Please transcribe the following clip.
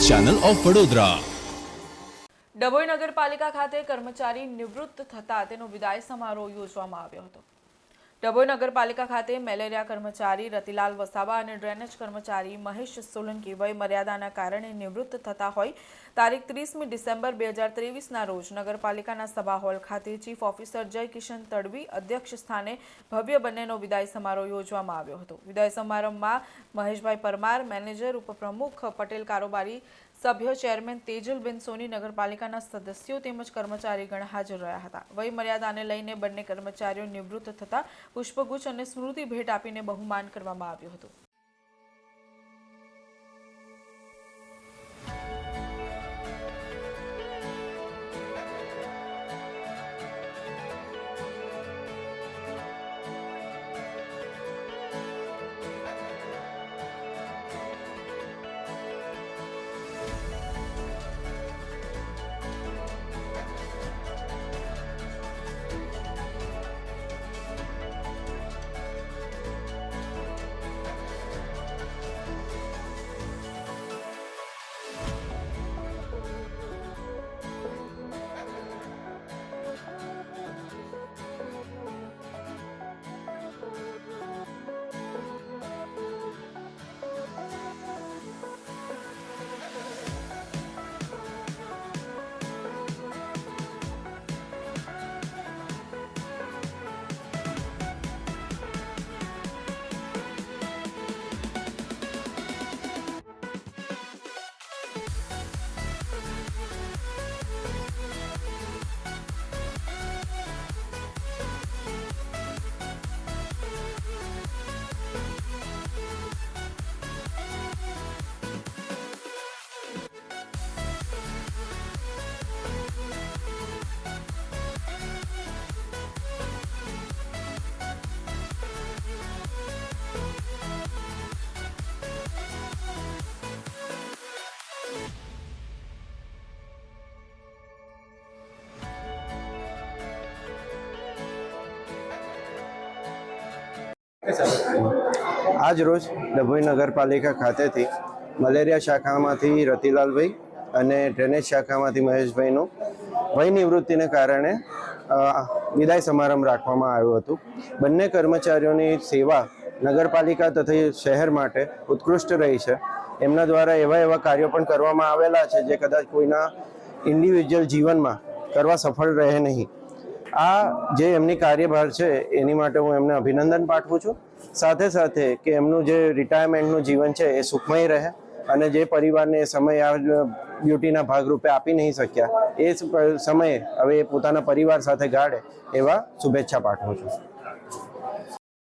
News channel of Vadodara. Dabhoi નગરપાલિકા ખાતે કર્મચારી નિવૃત્ત થતા તેનો વિદાય સમારોહ યોજવામાં આવ્યો હતો। ડભોઈ નગરપાલિકા ખાતે મેલેરિયા કર્મચારી રતિલાલ વસાવા અને ડ્રેનેજ કર્મચારી મહેશ સોલંકી વય મર્યાદાના કારણે નિવૃત્ત થતા હોય તારીખ 30મી ડિસેમ્બર 2023ના રોજ નગરપાલિકાના સભા હોલ ખાતે ચીફ ઓફિસર જય કિશન તડવી અધ્યક્ષ સ્થાને ભવ્ય બંનેનો વિદાય સમારોહ યોજવામાં આવ્યો હતો। વિદાય સમારંભમાં મહેશભાઈ પરમાર, મેનેજર, ઉપપ્રમુખ પટેલ, કારોબારી સભ્ય, ચેરમેન તેજલબેન સોની, નગરપાલિકાના સદસ્યો તેમજ કર્મચારીગણ હાજર રહ્યા હતા। વય મર્યાદાને લઈને બંને કર્મચારીઓ નિવૃત્ત થતા પુષ્પગુચ્છ અને સ્મૃતિ ભેટ આપીને બહુમાન કરવામાં આવ્યું હતું। આજ રોજ ડભોઈ નગરપાલિકા ખાતેથી મલેરિયા શાખામાંથી રતિલાલભાઈ અને ડ્રેનેજ શાખામાંથી મહેશભાઈનું વય નિવૃત્તિને કારણે વિદાય સમારંભ રાખવામાં આવ્યું હતું। બંને કર્મચારીઓની સેવા નગરપાલિકા તથા શહેર માટે ઉત્કૃષ્ટ રહી છે। એમના દ્વારા એવા કાર્યો પણ કરવામાં આવેલા છે જે કદાચ કોઈના ઇન્ડિવિજ્યુઅલ જીવનમાં કરવા સફળ રહે નહીં। આ જે એમની કાર્યભાર છે એની માટે હું એમને અભિનંદન પાઠવું છું। સાથે સાથે કે એમનું જે રિટાયરમેન્ટનું જીવન છે એ સુખમય રહે અને જે પરિવારને સમય આ ડ્યુટીના ભાગરૂપે આપી નહીં શક્યા એ સમયે હવે એ પોતાના પરિવાર સાથે ગાળે એવા શુભેચ્છા પાઠવું છું।